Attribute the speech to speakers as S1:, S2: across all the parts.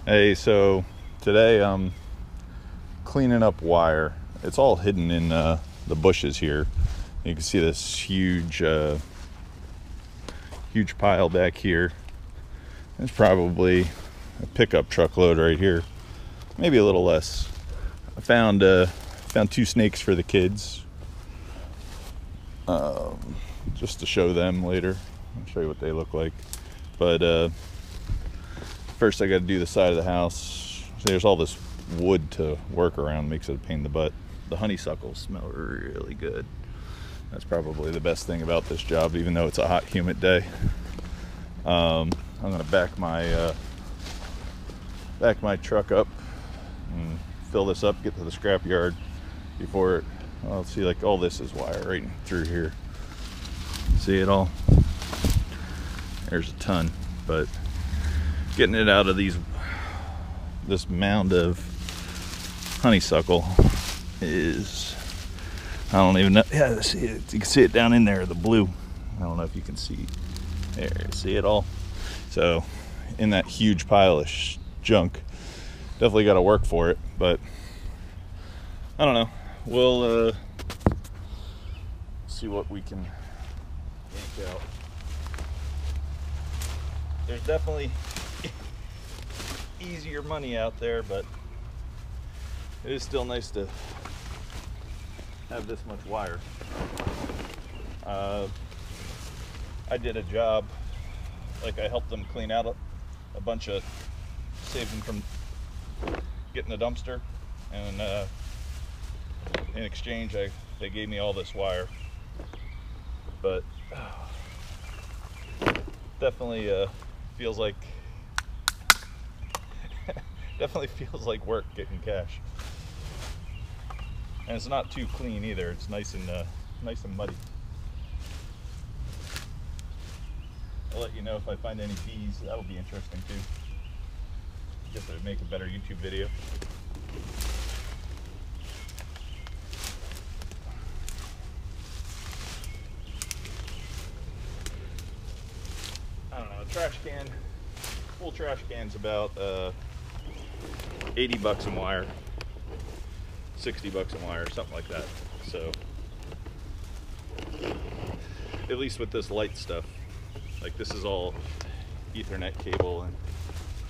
S1: Hey, so today I'm cleaning up wire. It's all hidden in the bushes here. You can see this huge pile back here. It's probably a pickup truckload right here, maybe a little less. I found two snakes for the kids, just to show them later. I'll show you what they look like. But first I got to do the side of the house. There's all this wood to work around, makes it a pain in the butt. The honeysuckles smell really good. That's probably the best thing about this job, even though it's a hot, humid day. I'm gonna back my truck up and fill this up, get to the scrap yard before it. Well, see, like all this is wire right through here. See it all? There's a ton, but getting it out of this mound of honeysuckle is, I don't even know. Yeah, see it. You can see it down in there, the blue. I don't know if you can see. There, see it all? So, in that huge pile of junk, definitely got to work for it. But I don't know. We'll see what we can yank out. There's definitely easier money out there, but it is still nice to have this much wire. I did a job, like I helped them clean out a bunch of, saved them from getting a dumpster, and in exchange they gave me all this wire. But definitely feels like work getting cash, and it's not too clean either. It's nice and muddy. I'll let you know if I find any bees. That'll be interesting too. Guess it would make a better YouTube video. I don't know. A trash can, full trash can's about 80 bucks in wire, 60 bucks in wire, something like that. So at least with this light stuff, like this is all Ethernet cable and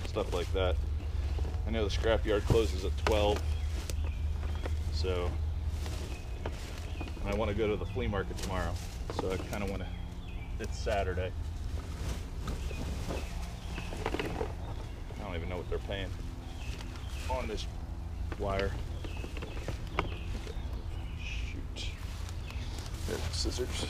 S1: stuff like that. I know the scrapyard closes at 12, so I want to go to the flea market tomorrow, so I kind of want to, it's Saturday. I don't even know what they're paying on this wire. Shoot. There's the scissors.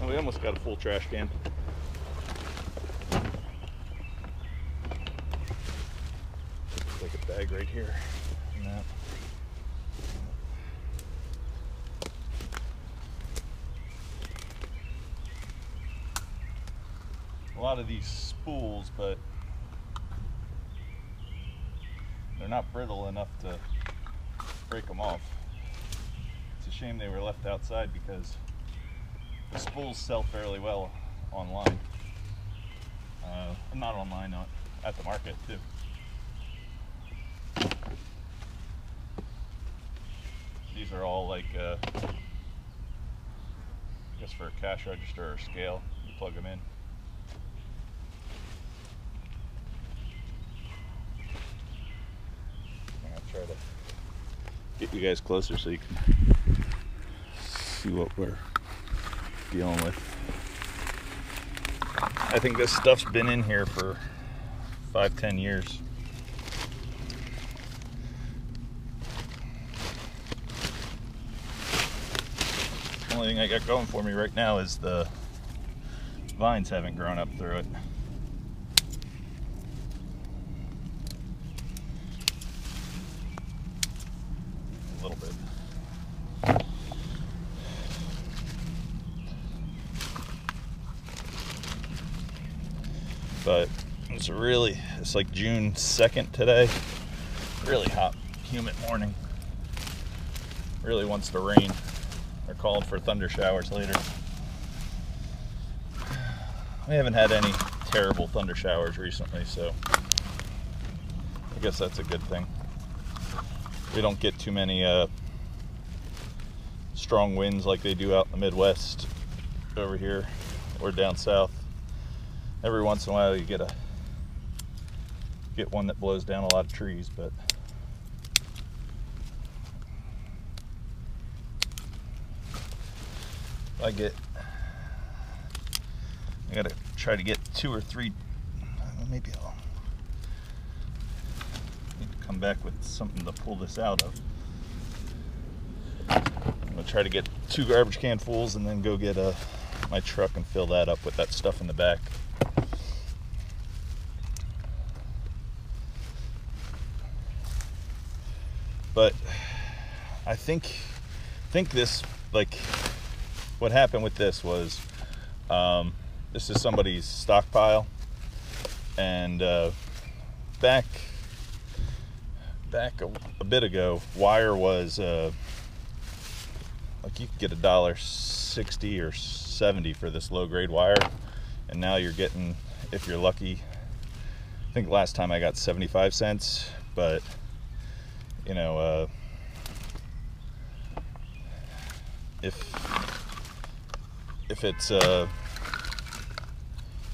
S1: Oh, we almost got a full trash can. Like a bag right here. And that. A lot of these spools, but they're not brittle enough to break them off. It's a shame they were left outside because the spools sell fairly well online. Not online, at the market too. These are all like, I guess for a cash register or scale, you plug them in. I'm gonna try to get you guys closer so you can see what we're dealing with. I think this stuff's been in here for 5-10 years. The only thing I got going for me right now is the vines haven't grown up through it. A little bit. But it's like June 2nd today. Really hot, humid morning. Really wants to rain. They're calling for thunder showers later. We haven't had any terrible thunder showers recently, so I guess that's a good thing. We don't get too many strong winds like they do out in the Midwest over here or down south. Every once in a while you get one that blows down a lot of trees, but I gotta try to get 2 or 3. Maybe I'll need to come back with something to pull this out of. I'm gonna try to get 2 garbage can fulls and then go get my truck and fill that up with that stuff in the back. But I think this, like, what happened with this was, this is somebody's stockpile, and back a bit ago, wire was like you could get $1.60 or $1.70 for this low grade wire, and now you're getting, if you're lucky, I think last time I got 75 cents, but you know, if it's I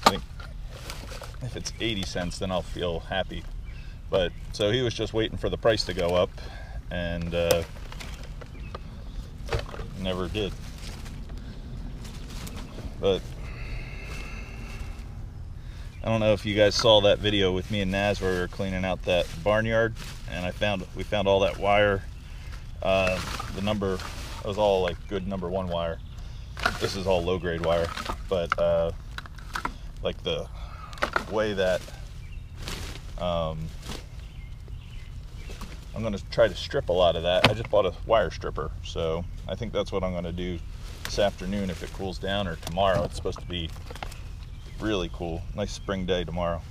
S1: think if it's 80 cents, then I'll feel happy. But so he was just waiting for the price to go up, and never did. But I don't know if you guys saw that video with me and Naz where we were cleaning out that barnyard, and we found all that wire. The number, it was all like good number 1 wire. This is all low grade wire, but like the way that I'm going to try to strip a lot of that. I just bought a wire stripper, so I think that's what I'm going to do this afternoon if it cools down, or tomorrow. It's supposed to be really cool, nice spring day tomorrow,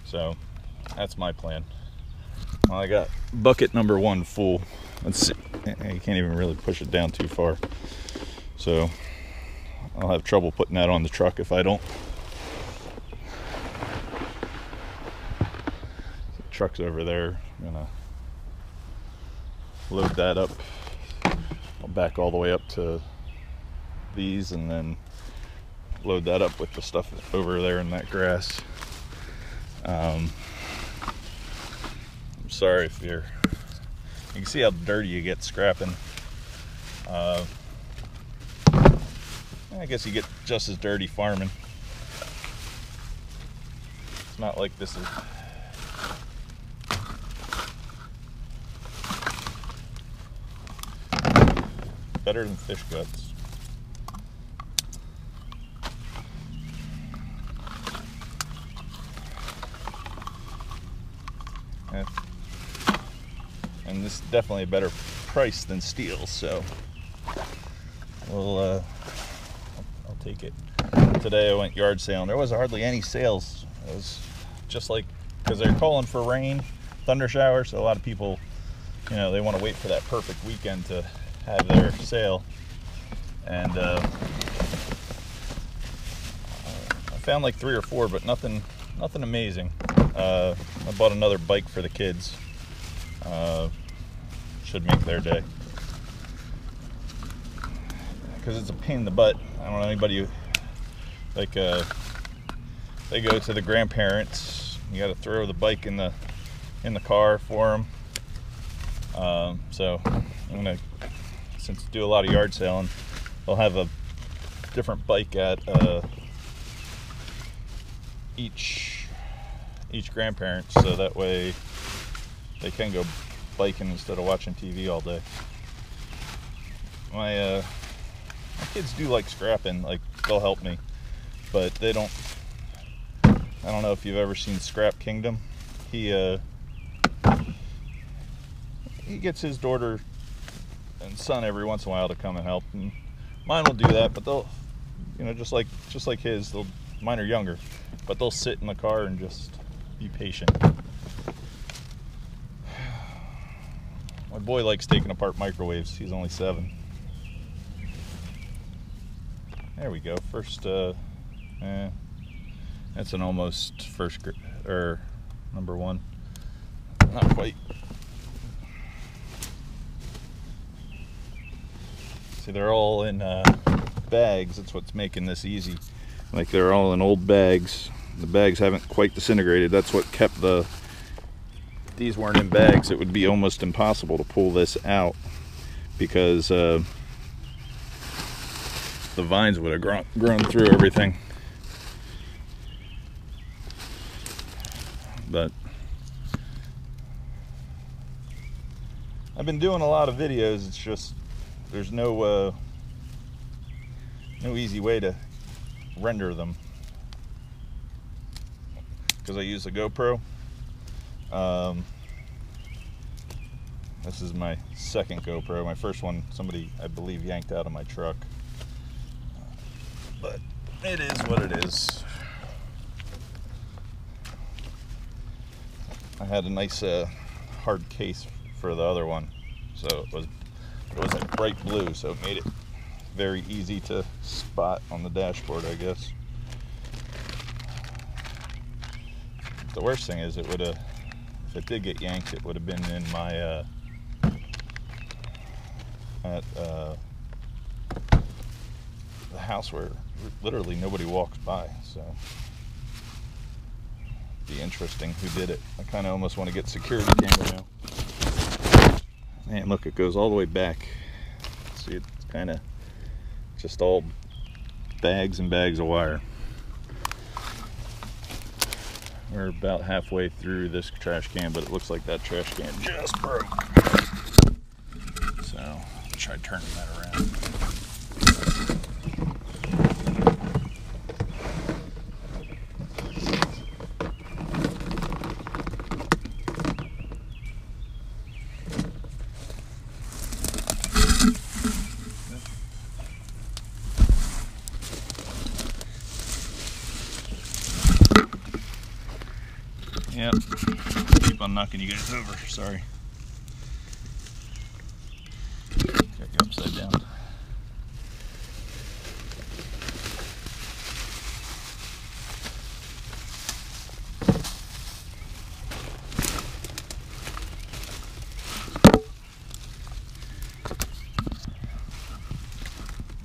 S1: so that's my plan. Well, I got bucket number 1 full. Let's see, you can't even really push it down too far, so I'll have trouble putting that on the truck if I don't. The truck's over there. I'm gonna load that up. I'll back all the way up to these and then load that up with the stuff over there in that grass. I'm sorry if you can see how dirty you get scrapping. I guess you get just as dirty farming. It's not like this is better than fish guts. And this is definitely a better price than steel, so I'll take it. Today I went yard sailing. There was hardly any sales. It was just like, because they're calling for rain, thunder showers, so a lot of people, you know, they want to wait for that perfect weekend to have their sale. And I found like 3 or 4, but nothing amazing. I bought another bike for the kids. Should make their day, because it's a pain in the butt. I don't know anybody who, like, they go to the grandparents, you got to throw the bike in the car for them. So I'm gonna, since I do a lot of yard sailing, they'll have a different bike at each grandparent, so that way they can go biking instead of watching TV all day. My kids do like scrapping, like they'll help me, but they don't. I don't know if you've ever seen Scrap Kingdom. He gets his daughter and son every once in a while to come and help, and mine will do that, but they'll, you know, just like his, Mine are younger, but they'll sit in the car and just be patient. My boy likes taking apart microwaves. He's only 7. There we go. First, that's an almost first or number 1. Not quite. See, they're all in bags. That's what's making this easy. Like, they're all in old bags. The bags haven't quite disintegrated. That's what kept the... These weren't in bags. It would be almost impossible to pull this out because the vines would have grown through everything. But I've been doing a lot of videos. It's just there's no easy way to render them because I use a GoPro. This is my second GoPro. My first one, somebody, I believe, yanked out of my truck. But it is what it is. I had a nice hard case for the other one, so it was like bright blue, so it made it very easy to spot on the dashboard, I guess. The worst thing is, it would have, if it did get yanked, it would have been in my at the house where literally nobody walks by, so it'd be interesting who did it. I kind of almost want to get security camera now. Man, look, it goes all the way back. See, it's kind of just all bags and bags of wire. We're about halfway through this trash can, but it looks like that trash can just broke. So I'll try turning that around. Yep, keep on knocking you guys over, sorry. Got you upside down.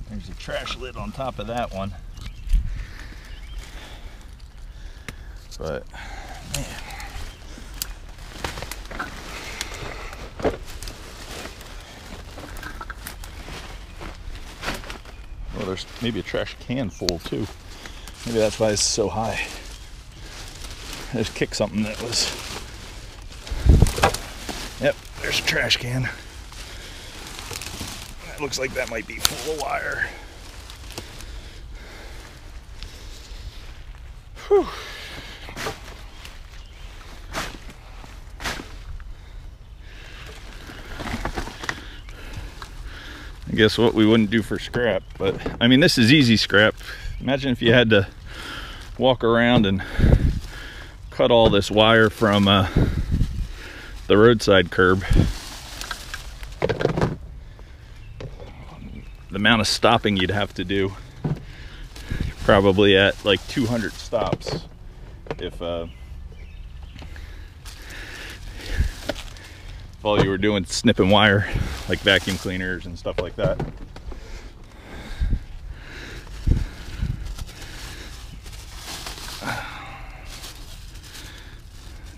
S1: There's a trash lid on top of that one. But man. Well, there's maybe a trash can full too. Maybe that's why it's so high. I just kicked something that was... Yep, there's a trash can. It looks like that might be full of wire. Whew. I guess what we wouldn't do for scrap, but I mean, this is easy scrap. Imagine if you had to walk around and cut all this wire from the roadside curb. The amount of stopping you'd have to do, probably at like 200 stops if all you were doing snipping wire, like vacuum cleaners and stuff like that.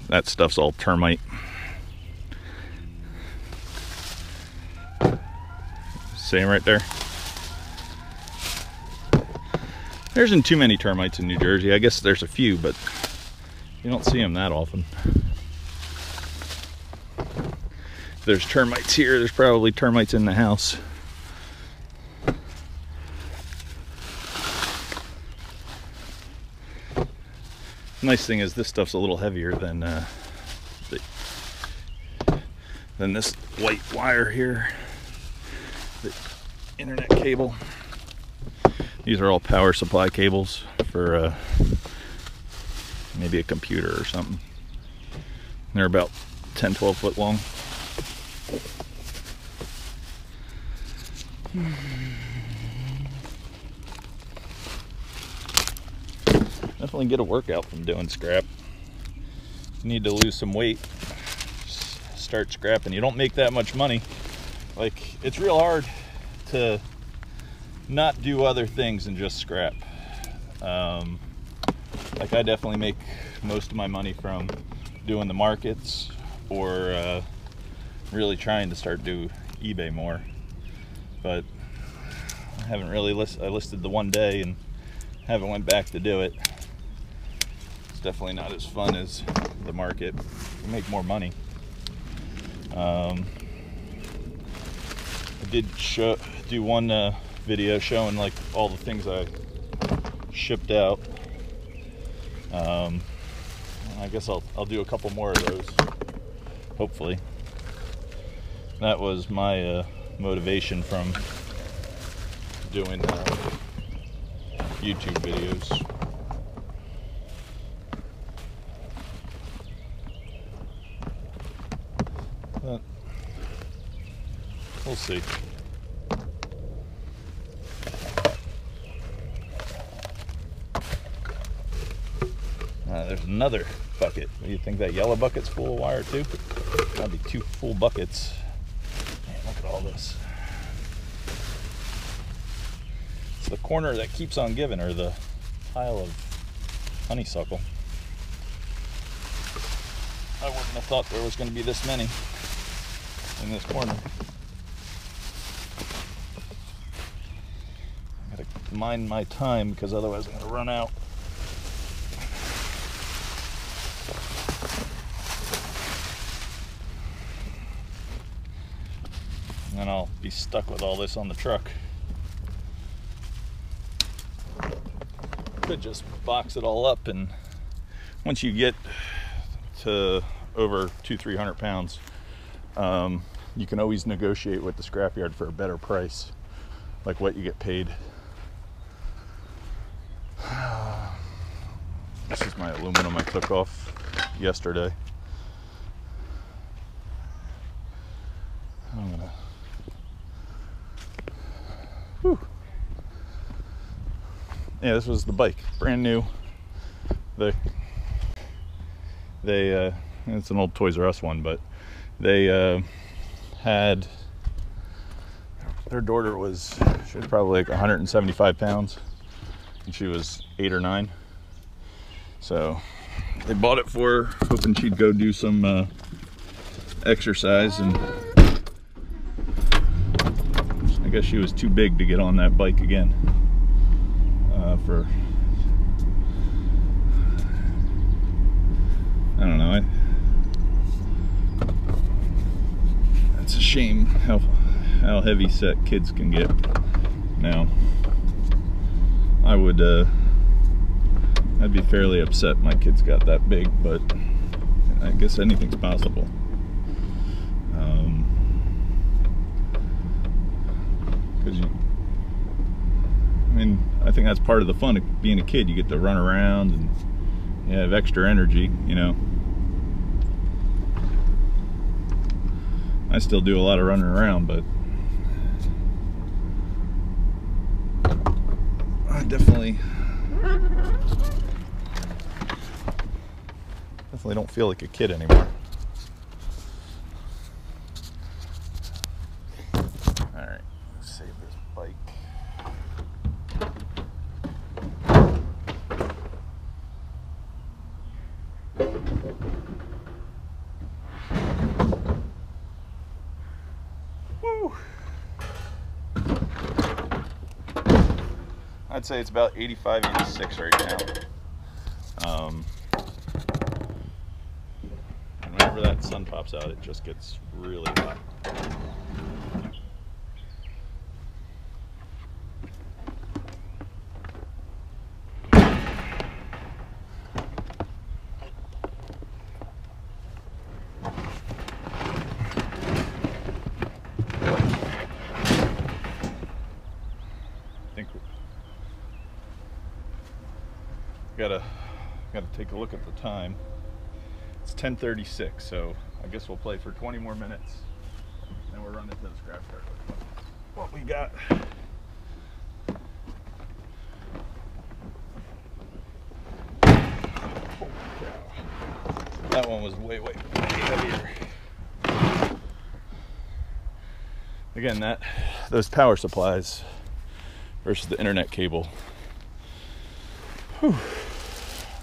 S1: That stuff's all termite. Same right there. There isn't too many termites in New Jersey. I guess there's a few, but you don't see them that often. If there's termites here, there's probably termites in the house. The nice thing is this stuff's a little heavier than this white wire here, the internet cable. These are all power supply cables for maybe a computer or something. They're about 10-12 foot long. Definitely get a workout from doing scrap. You need to lose some weight, start scrapping. You don't make that much money. Like, it's real hard to not do other things and just scrap. Like, I definitely make most of my money from doing the markets or really trying to start do eBay more. But I haven't really I listed the one day and haven't went back to do it. It's definitely not as fun as the market. You make more money. I did do one video showing like all the things I shipped out. I guess I'll do a couple more of those, hopefully. That was my motivation from doing YouTube videos. But we'll see. There's another bucket. Do you think that yellow bucket's full of wire too? That'd be 2 full buckets. Man, look at all this. It's the corner that keeps on giving, or the pile of honeysuckle. I wouldn't have thought there was going to be this many in this corner. I gotta mind my time because otherwise I'm gonna run out. And then I'll be stuck with all this on the truck. Could just box it all up, and once you get to over 200-300 pounds, you can always negotiate with the scrapyard for a better price, like what you get paid. This is my aluminum I took off yesterday. I'm gonna. Whew. Yeah, this was the bike, brand new. It's an old Toys R Us one, but they had, their daughter she was probably like 175 pounds, and she was 8 or 9. So they bought it for her, hoping she'd go do some exercise, and I guess she was too big to get on that bike again. I don't know. It's a shame how heavy set kids can get now. I'd be fairly upset my kids got that big, but I guess anything's possible. I think that's part of the fun of being a kid. You get to run around and you have extra energy, you know. I still do a lot of running around, but I definitely don't feel like a kid anymore. Alright, let's save this bike. Woo! I'd say it's about 85, 86 right now. Whenever that sun pops out, it just gets really hot. gotta take a look at the time. It's 10:36, so I guess we'll play for 20 more minutes. Then we're running to the scrapyard. What we got? That one was way heavier. Again, those power supplies versus the internet cable. Whew.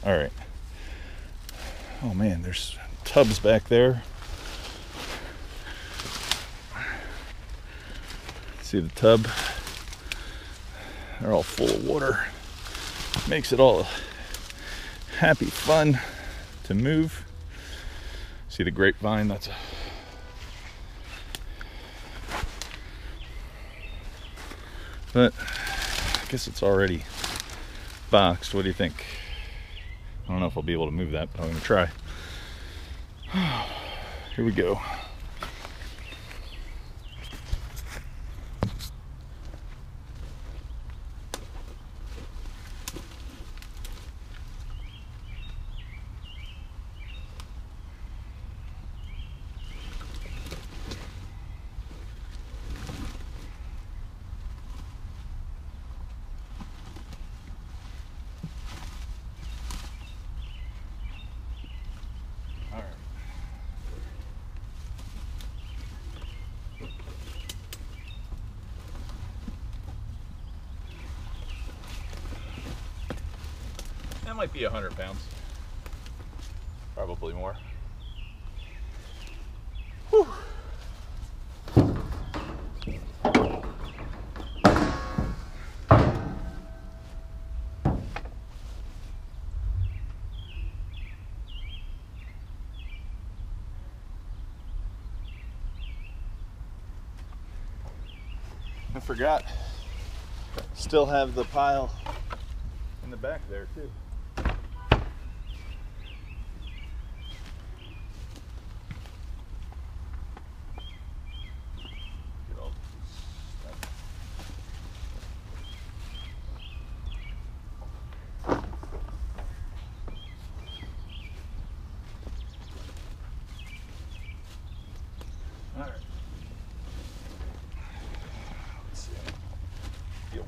S1: All right. Oh man, there's tubs back there. See the tub? They're all full of water. Makes it all happy fun to move. See the grapevine? That's a but I guess it's already boxed. What do you think? I don't know if I'll be able to move that, but I'm gonna try. Here we go. That might be 100 pounds. Probably more. Whew. I forgot. Still have the pile in the back there too.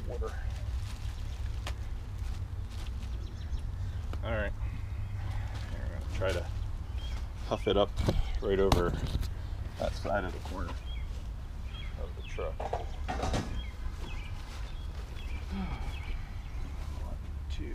S1: Water. All right, we're gonna try to huff it up right over that side of the corner of the truck. 1, 2, 3.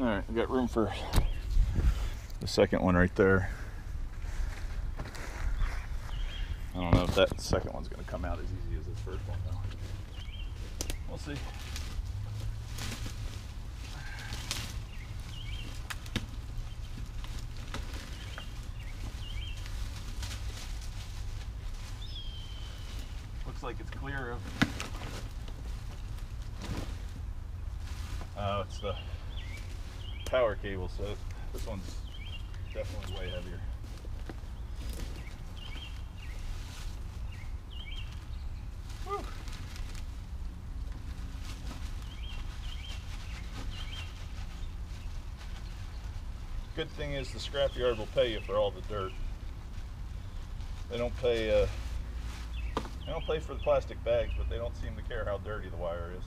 S1: All right, we got room for the second one right there. I don't know if that second one's going to come out as easy as this first one, though. We'll see. Looks like it's clear of. Oh, it's the power cable, so this one's definitely way heavier. Whew. Good thing is the scrapyard will pay you for all the dirt. They don't pay for the plastic bags, but they don't seem to care how dirty the wire is.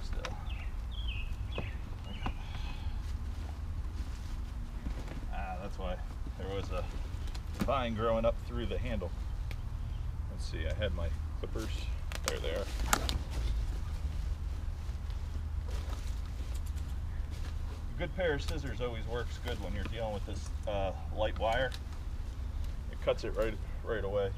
S1: Still. That's why there was a vine growing up through the handle. Let's see, I had my clippers. There they are. A good pair of scissors always works good when you're dealing with this light wire. It cuts it right away.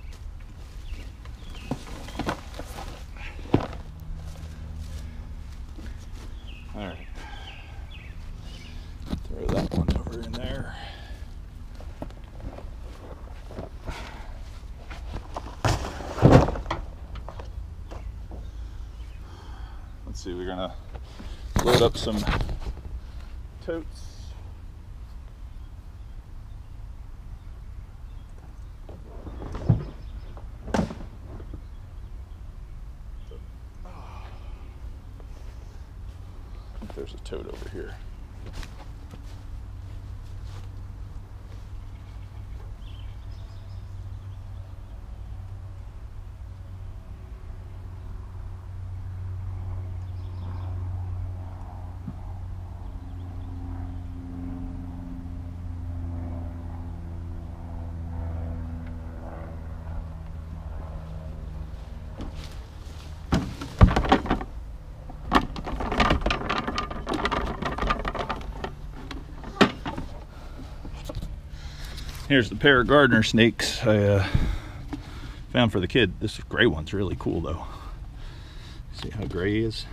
S1: All right. Throw that one over in there. Let's see, we're gonna load up some totes. I think there's a tote over here. Here's the pair of gardener snakes I found for the kid. This gray one's really cool though. See how gray he is?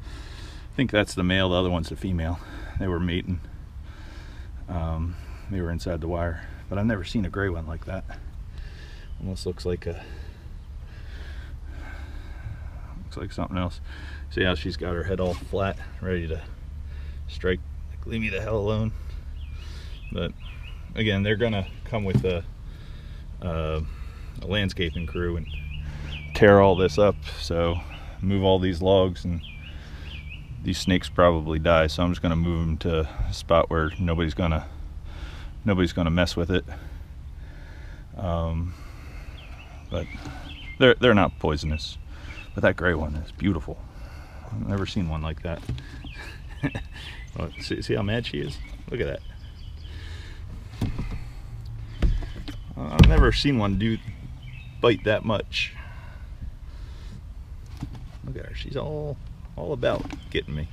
S1: I think that's the male, the other one's the female. They were mating. They were inside the wire. But I've never seen a gray one like that. Almost looks like something else. See how she's got her head all flat, ready to strike. Like, leave me the hell alone. But again, they're gonna come with a landscaping crew and tear all this up, so move all these logs, and these snakes probably die, so I'm just gonna move them to a spot where nobody's gonna mess with it. But they're not poisonous. But that gray one is beautiful. I've never seen one like that. Well, see how mad she is? Look at that. I've never seen one bite that much. Look at her, she's all about getting me.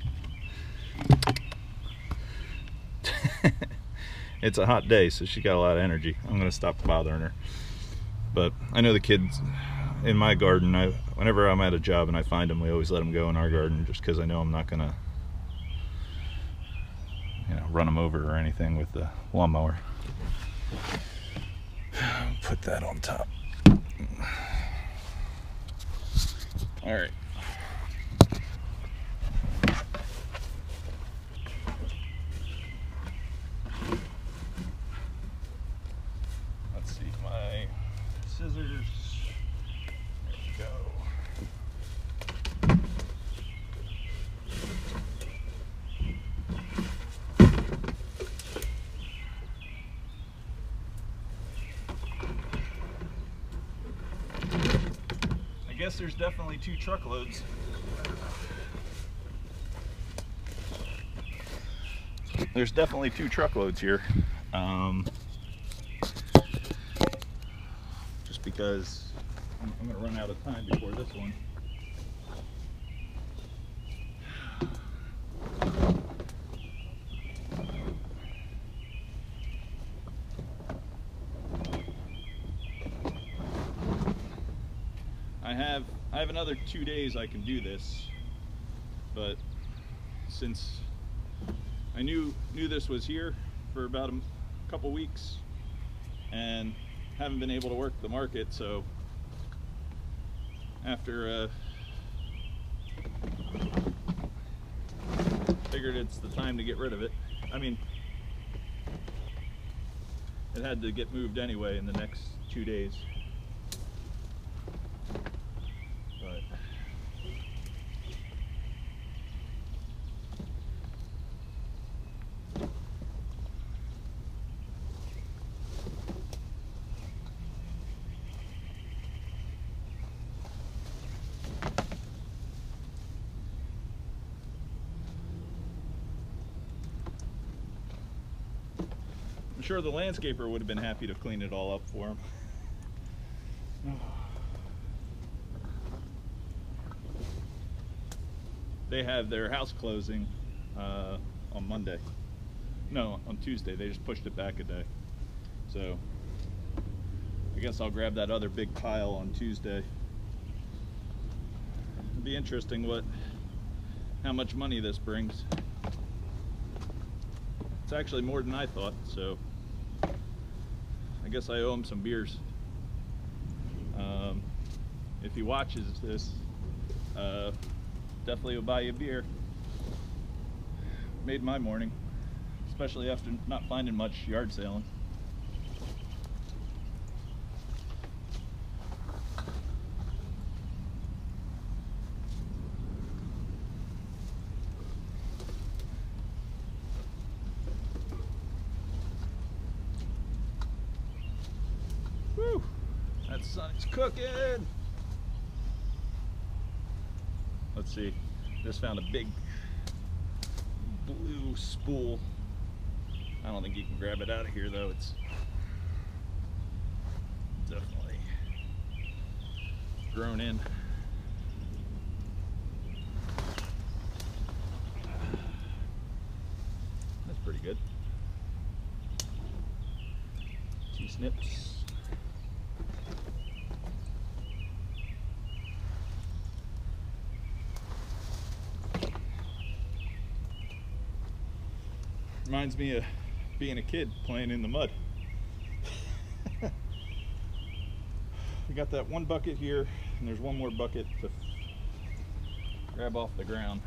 S1: It's a hot day, so she got a lot of energy. I'm gonna stop bothering her. But I know the kids in my garden, whenever I'm at a job and I find them, we always let them go in our garden, just because I know I'm not gonna, run them over or anything with the lawnmower. Put that on top. All right. Let's see, my scissors. There we go. I guess there's definitely 2 truckloads. There's definitely 2 truckloads here. Just because I'm gonna run out of time before this one. I have another 2 days I can do this, but since I knew this was here for about a couple weeks and haven't been able to work the market, so after figured it's the time to get rid of it. I mean, it had to get moved anyway in the next 2 days. I'm sure the landscaper would have been happy to clean it all up for him. They have their house closing on Monday. No, on Tuesday. They just pushed it back a day. So I guess I'll grab that other big pile on Tuesday. It'll be interesting what how much money this brings. It's actually more than I thought, so I guess I owe him some beers. If he watches this, definitely will buy you a beer. Made my morning, especially after not finding much yard sailing. Woo! That sun is cooking! Let's see, just found a big blue spool. I don't think you can grab it out of here though. It's definitely grown in. That's pretty good. 2 snips. Reminds me of being a kid playing in the mud. We got that one bucket here, and there's one more bucket to grab off the ground.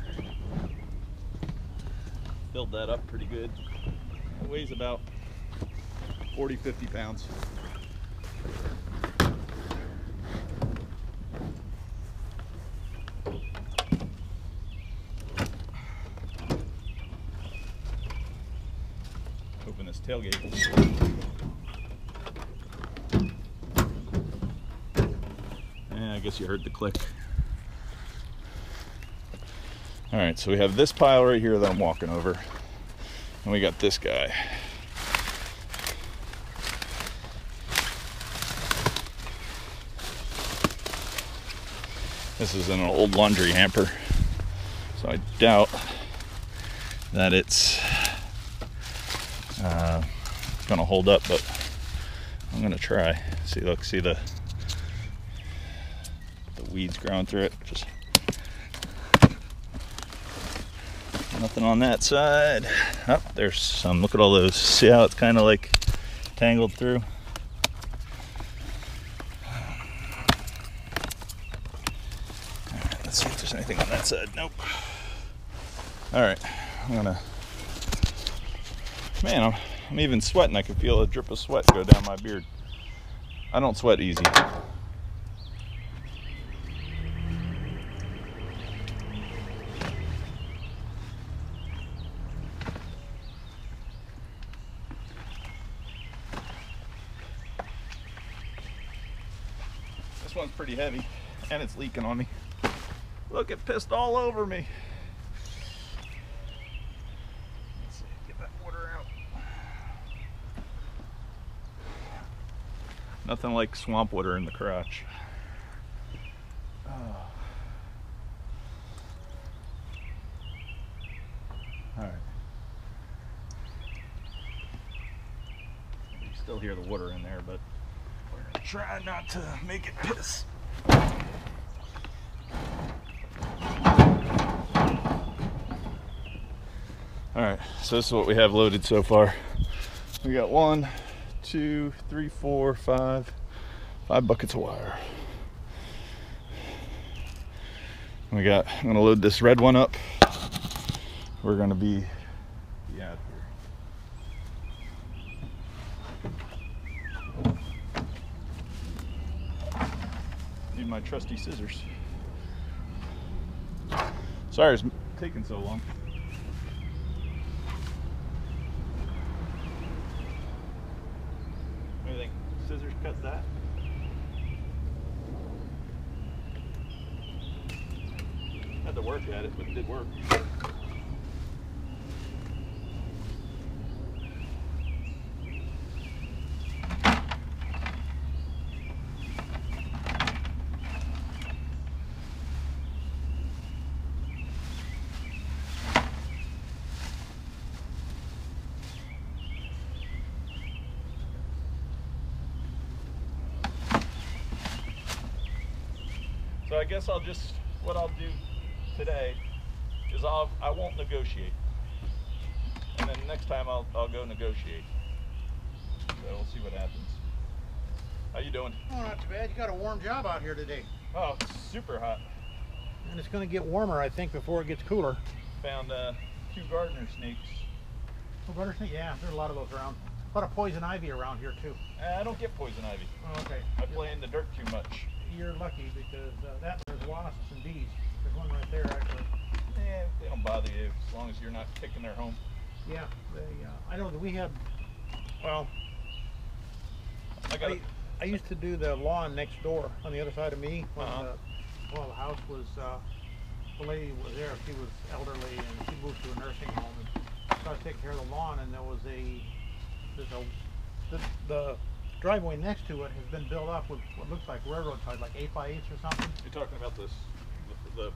S1: Filled that up pretty good. It weighs about 40-50 pounds. Open this tailgate. Yeah, I guess you heard the click. All right, so we have this pile right here that I'm walking over, and we got this guy. This is an old laundry hamper, so I doubt that it's gonna hold up, but I'm gonna try. See, look, see the weeds growing through it. Just nothing on that side. Oh, there's some. Look at all those. See how it's kind of like tangled through? All right, let's see if there's anything on that side. Nope. All right, I'm gonna. Man, I'm even sweating. I can feel a drip of sweat go down my beard. I don't sweat easy. This one's pretty heavy, and it's leaking on me. Look, it pissed all over me. Let's see, get that water out. Nothing like swamp water in the crotch. Oh. All right. You still hear the water in there, but we're gonna try not to make it piss. All right, so this is what we have loaded so far. We got 1, 2, 3, 4, 5 buckets of wire. I'm gonna load this red one up. We're gonna be out here. Need my trusty scissors. Sorry it's taking so long. What do you think? Scissors cut that? Had to work at it, but it did work. So I guess what I'll do today is I won't negotiate. And then next time I'll go negotiate. So we'll see what happens. How you doing?
S2: Oh, not too bad. You got a warm job out here today.
S1: Oh, it's super hot.
S2: And it's going to get warmer, I think, before it gets cooler.
S1: Found 2 gardener snakes.
S2: Oh, gardener snake? Yeah, there's a lot of those around. A lot of poison ivy around here, too.
S1: I don't get poison ivy.
S2: Oh, okay.
S1: I play in the dirt too much.
S2: You're lucky because there's wasps and bees. There's one right there, actually.
S1: Yeah, they don't bother you as long as you're not kicking their home.
S2: Yeah, I know that we had, well, I used to do the lawn next door on the other side of me when the house was, the lady was there. She was elderly and she moved to a nursing home. And so I was taking care of the lawn, and there was the driveway next to it has been built up with what looks like railroad ties, like 8x8s or something.
S1: You're talking about the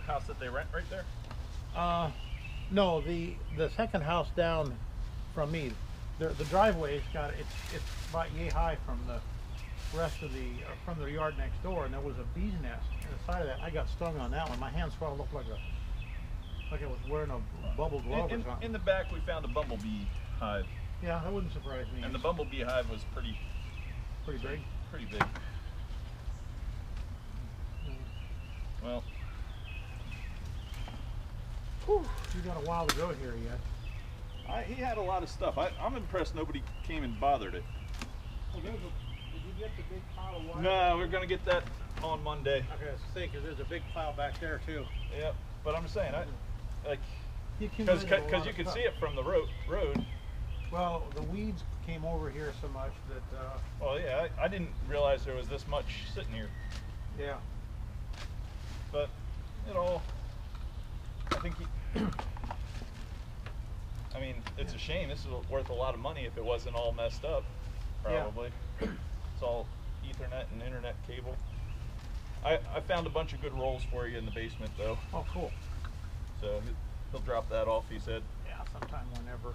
S1: house that they rent right there?
S2: No, the second house down from me, the driveway's got it's about yay high from the rest of from the yard next door, and there was a bee's nest on the side of that. I got stung on that one. My hand swelled up like I was wearing a bubble glove or something.
S1: In the back, we found a bumblebee hive.
S2: Yeah, that wouldn't surprise me.
S1: And the bumblebee hive was pretty
S2: big.
S1: Pretty big. Well.
S2: Whew, you got a while to go here yet.
S1: He had a lot of stuff. I'm impressed nobody came and bothered it.
S2: Oh, did you get the big pile of wire?
S1: No, we're gonna get that on Monday.
S2: Okay, I think there's a big pile back there too.
S1: Yep, but I'm just saying, because you can see it from the road.
S2: Well, the weeds came over here so much that.
S1: Well, yeah, I didn't realize there was this much sitting here.
S2: Yeah.
S1: But I think I mean, it's a shame. This is worth a lot of money if it wasn't all messed up. Probably. Yeah. It's all Ethernet and internet cable. I found a bunch of good rolls for you in the basement, though.
S2: Oh, cool.
S1: So he'll drop that off, he said.
S2: Yeah, sometime whenever.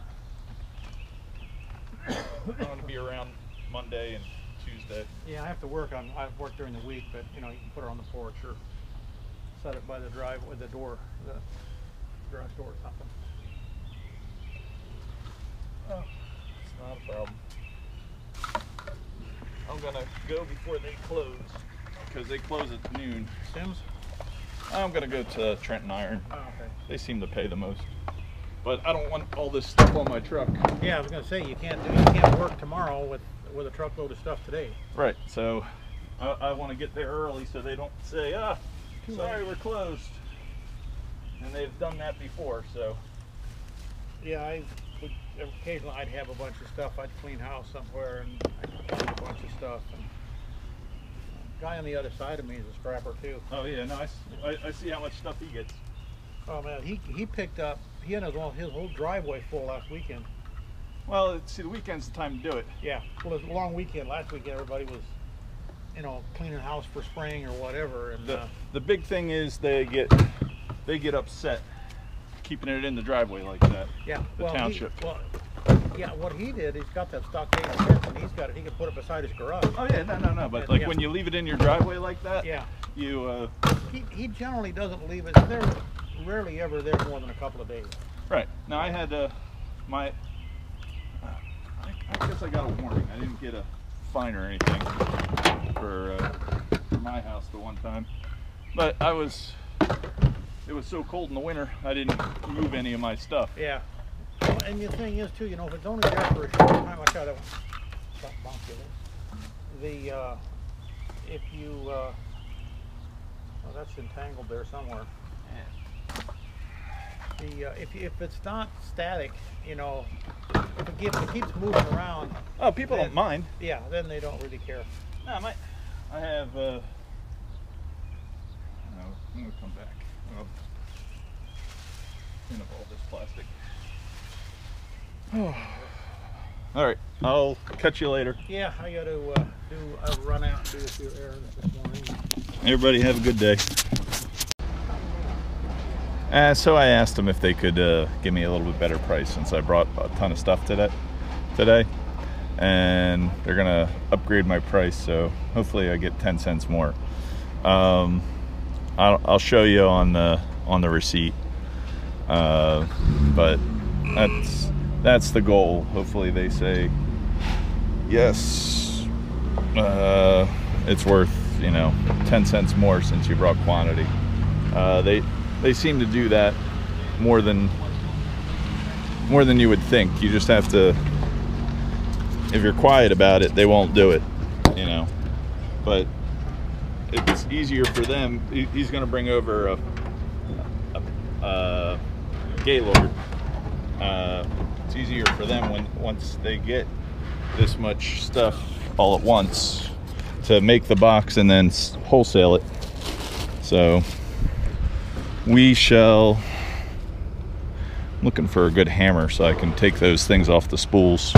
S1: I'm going to be around Monday and Tuesday.
S2: Yeah, I have to work I've worked during the week, but you can put her on the porch or set it by the driveway, the door, the garage door or something.
S1: Oh, it's not a problem. I'm gonna go before they close, because they close at noon.
S2: Sims?
S1: I'm gonna go to Trenton Iron.
S2: Oh, okay.
S1: They seem to pay the most. But I don't want all this stuff on my truck.
S2: Yeah, I was gonna say you can't work tomorrow with a truckload of stuff today.
S1: Right. So I want to get there early so they don't say, sorry, we're closed. And they've done that before, so.
S2: Yeah, occasionally I'd have a bunch of stuff. I'd clean house somewhere and I'd have a bunch of stuff. And the guy on the other side of me is a scrapper too.
S1: Oh yeah, no, I see how much stuff he gets.
S2: Oh man, he picked up, he had his whole driveway full last weekend.
S1: Well, see, the weekend's the time to do it.
S2: Yeah, well, it was a long weekend. Last weekend everybody was, cleaning house for spring or whatever. And
S1: the big thing is they get upset keeping it in the driveway like that.
S2: Yeah,
S1: the township.
S2: What he did, he's got that stockade fence, and he can put it beside his garage.
S1: Oh yeah, no. But like when you leave it in your driveway like that,
S2: yeah,
S1: you.
S2: He generally doesn't leave it. They're rarely ever there more than a couple of days.
S1: Right. Now I had I guess I got a warning. I didn't get a fine or anything for my house the one time, but it was so cold in the winter, I didn't move any of my stuff.
S2: Yeah. Well, and the thing is too, if it's only there for a short time, like I don't bump you. If you well, that's entangled there somewhere. If it's not static, if it keeps moving around.
S1: Oh, people don't mind.
S2: Yeah, then they don't really care.
S1: No, I have. No, I'm gonna come back. Clean up all this plastic. All right, I'll catch you later.
S2: Yeah, I got to run out and do a few errands this morning.
S1: Everybody have a good day. So I asked them if they could give me a little bit better price since I brought a ton of stuff today, and they're gonna upgrade my price. So hopefully I get 10 cents more. I'll show you on the receipt But that's the goal. Hopefully they say yes, it's worth 10 cents more since you brought quantity. They seem to do that more than you would think. You just have to, if you're quiet about it, they won't do it, but it's easier for them. He's going to bring over a Gaylord. It's easier for them once they get this much stuff all at once to make the box and then wholesale it. So we shall, I'm looking for a good hammer so I can take those things off the spools.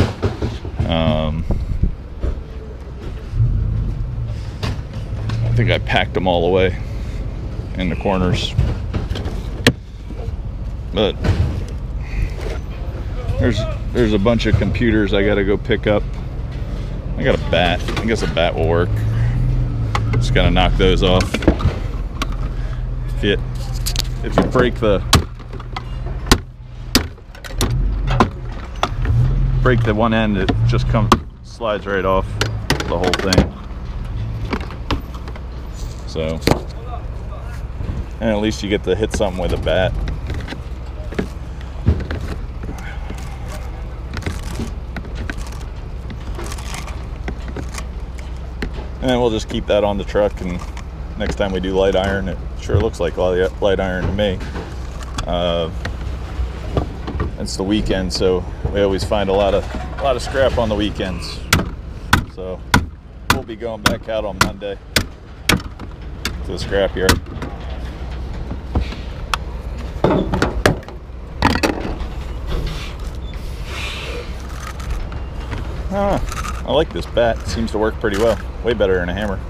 S1: I think I packed them all away in the corners, but there's a bunch of computers I gotta go pick up. I got a bat. I guess a bat will work. Just gotta knock those off. If you break the one end, it just slides right off the whole thing. So, and at least you get to hit something with a bat. And then we'll just keep that on the truck, and next time we do light iron, it sure looks like light iron to me. It's the weekend, so we always find a lot of scrap on the weekends. So we'll be going back out on Monday to the scrapyard. I like this bat. It seems to work pretty well. Way better than a hammer.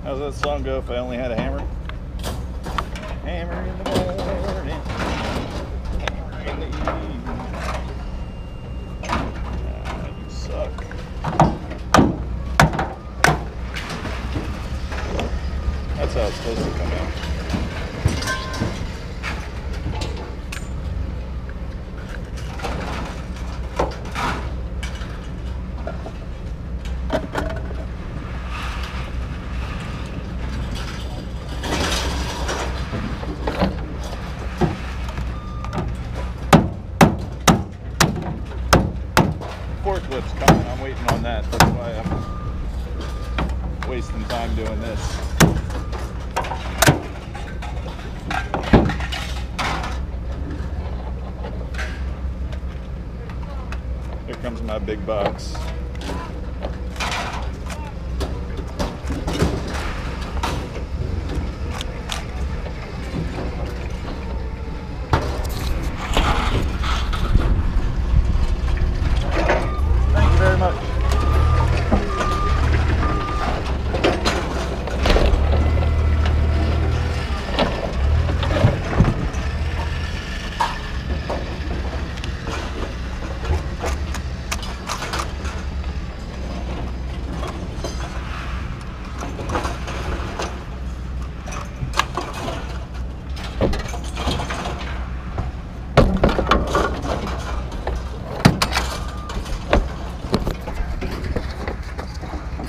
S1: How's that song go, If I Only Had a Hammer? Hammer in the morning, hammer in the evening. You suck. That's how it's supposed to come out. Forklift's coming. I'm waiting on that. That's why I'm wasting time doing this. Here comes my big box.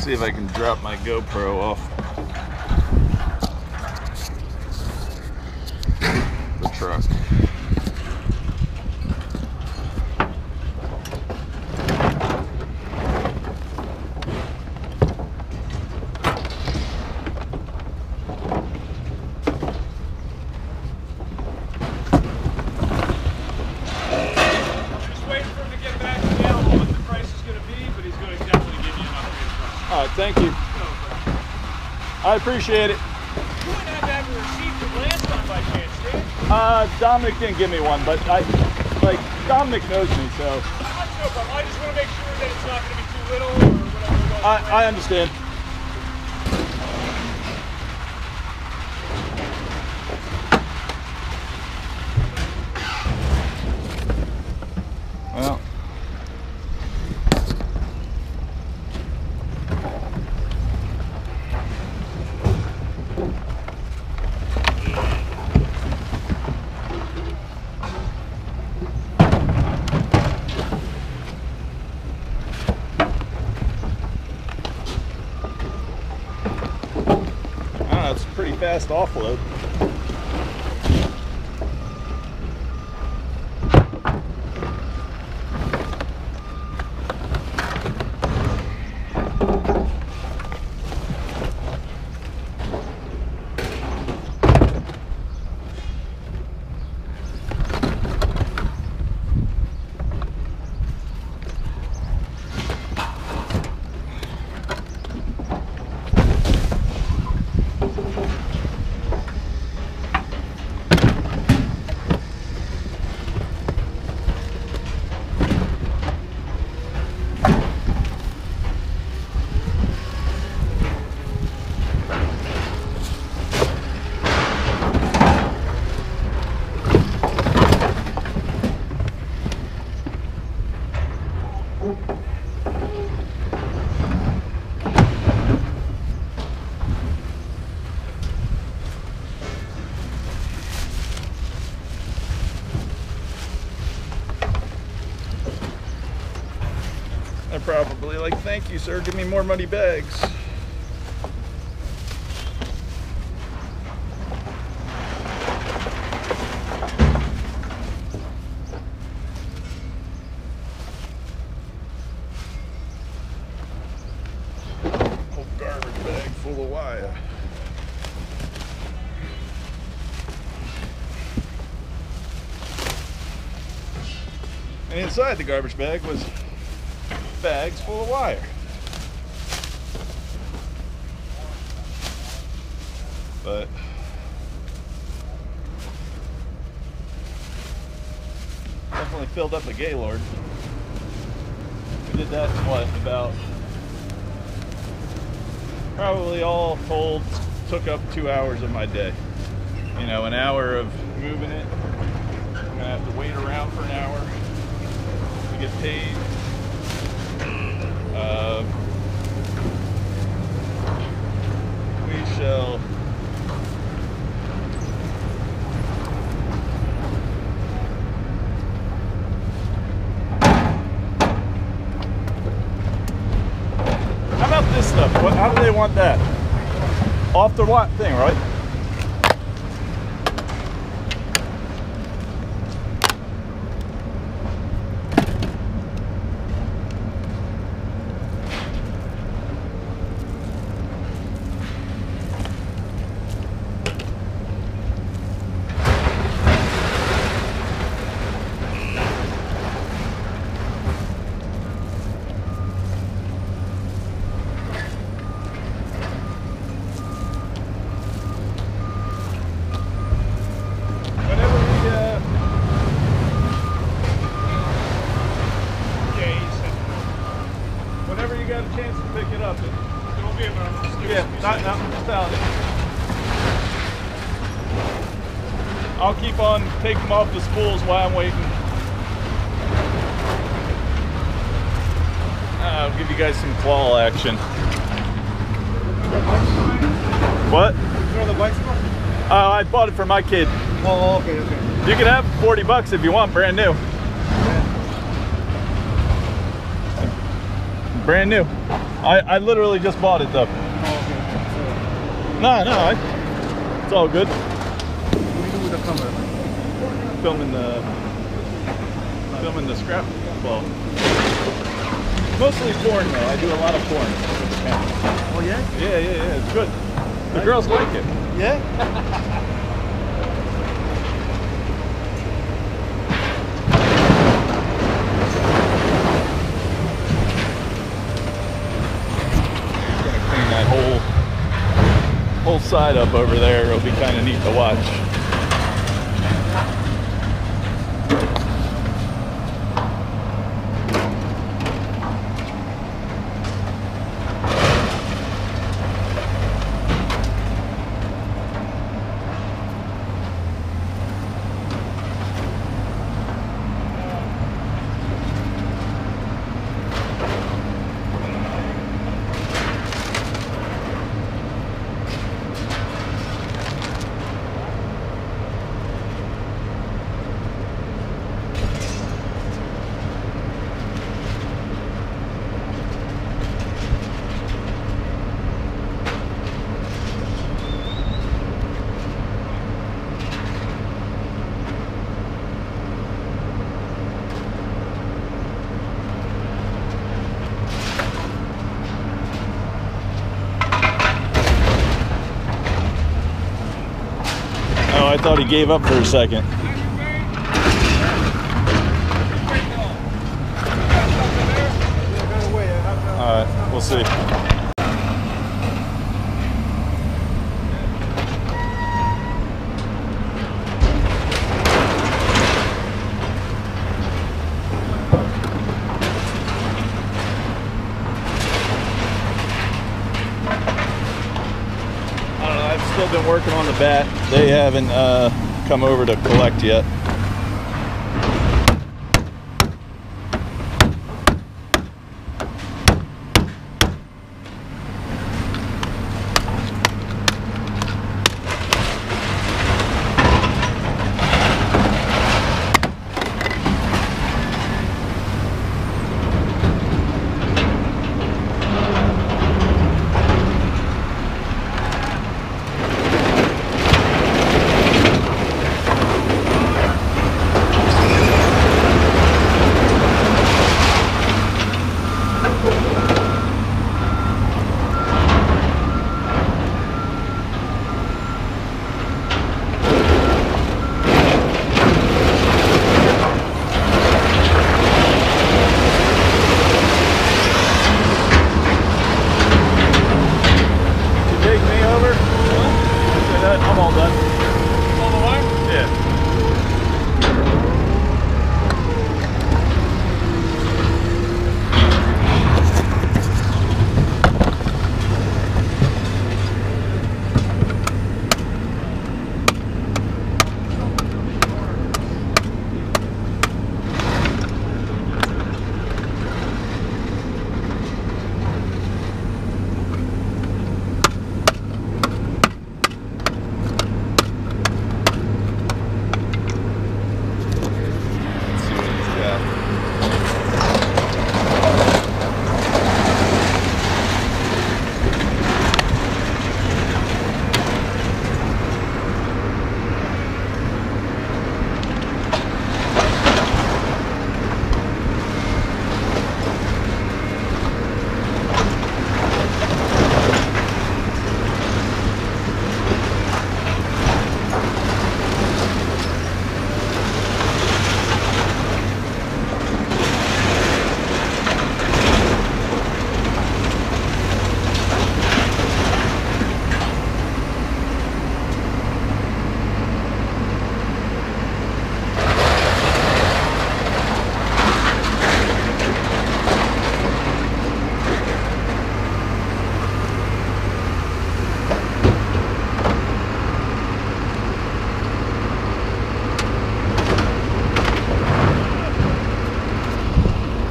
S1: see if I can drop my GoPro off the truck. Thank you. I appreciate it.
S3: You wouldn't have to have a receipt from last time by chance, did you?
S1: Dominic didn't give me one, but Dominic knows me, so.
S3: That's no problem. I just want to make sure that it's not going to be too little or whatever.
S1: I understand. Well. It's a pretty fast offload. They're probably like, thank you, sir, give me more money bags. Whole garbage bag full of wire. And inside the garbage bag was bags full of wire. But definitely filled up the Gaylord. We did that, what, about, probably all told, took up 2 hours of my day. You know, an hour of moving it. I'm gonna have to wait around for an hour to get paid. We shall how about this stuff? How do they want that? Off the what thing, right? Got a chance to pick it up. It won't be a moment. Yeah, not just telling you. I'll keep on taking them off the spools while I'm waiting. I'll give you guys some claw action. What?
S4: You know the bicycle?
S1: I bought it for my kid.
S4: Oh, okay, okay.
S1: You can have 40 bucks if you want, brand new.
S4: Yeah.
S1: Brand new. I literally just bought it though.
S4: Oh, okay.
S1: No, it's all good.
S4: So, what do you do with the camera?
S1: Filming the scrap. Well, mostly porn though. I do a lot of porn with the camera.
S4: Oh, yeah?
S1: Yeah. It's good. The girls like it.
S4: Yeah?
S1: Gonna clean that whole side up over there. It'll be kind of neat to watch. Oh, I thought he gave up for a second. All right, we'll see. I've still been working on the bat. They haven't come over to collect yet. I'm all done.
S3: All the way?
S1: Yeah.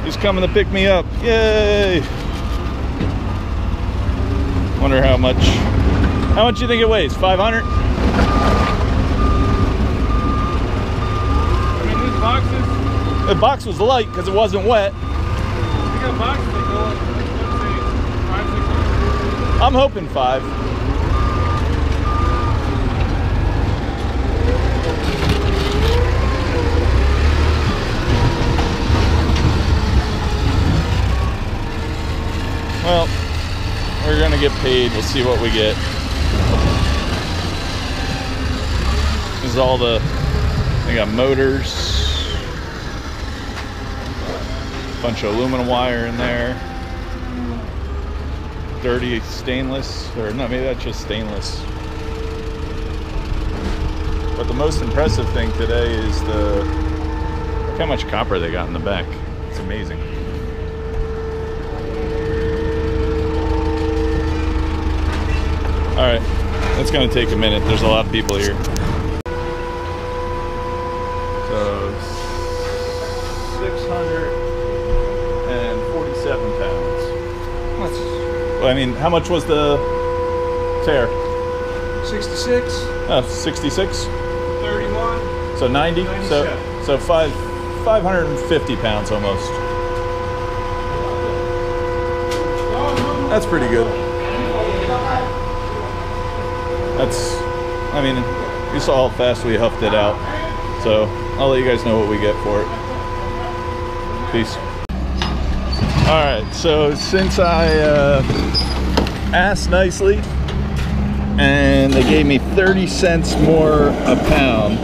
S1: He's coming to pick me up. Yay! Wonder how much do you think it weighs? 500?
S3: I mean, these boxes,
S1: The box was light because it wasn't wet.
S3: we got boxes that go up, let's see,
S1: I'm hoping 5. Well, we're gonna get paid. We'll see what we get. This is all they got motors, bunch of aluminum wire in there, dirty stainless, or no, maybe that's just stainless. But the most impressive thing today is look how much copper they got in the back. It's amazing. All right, that's gonna take a minute. There's a lot of people here. So 647 pounds. Well, I mean, how much was the tear?
S3: 66,
S1: 66.
S3: 31.
S1: So 90.
S3: 97.
S1: So 550 pounds almost. That's pretty good. I mean, you saw how fast we huffed it out. So I'll let you guys know what we get for it. Peace. All right, so since I asked nicely and they gave me 30 cents more a pound,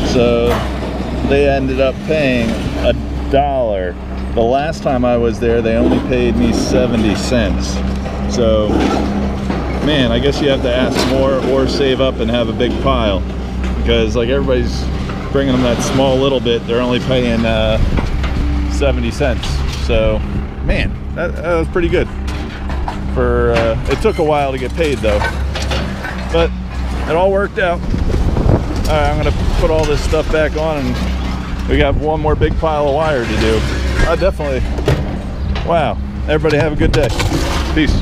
S1: so they ended up paying $1. The last time I was there, they only paid me 70 cents. So, man, I guess you have to ask more or save up and have a big pile, because like everybody's bringing them that small little bit, they're only paying 70 cents. So, man, that was pretty good. For it took a while to get paid though, but it all worked out. All right, I'm gonna put all this stuff back on, and we got one more big pile of wire to do. Definitely. Wow. Everybody have a good day. Peace.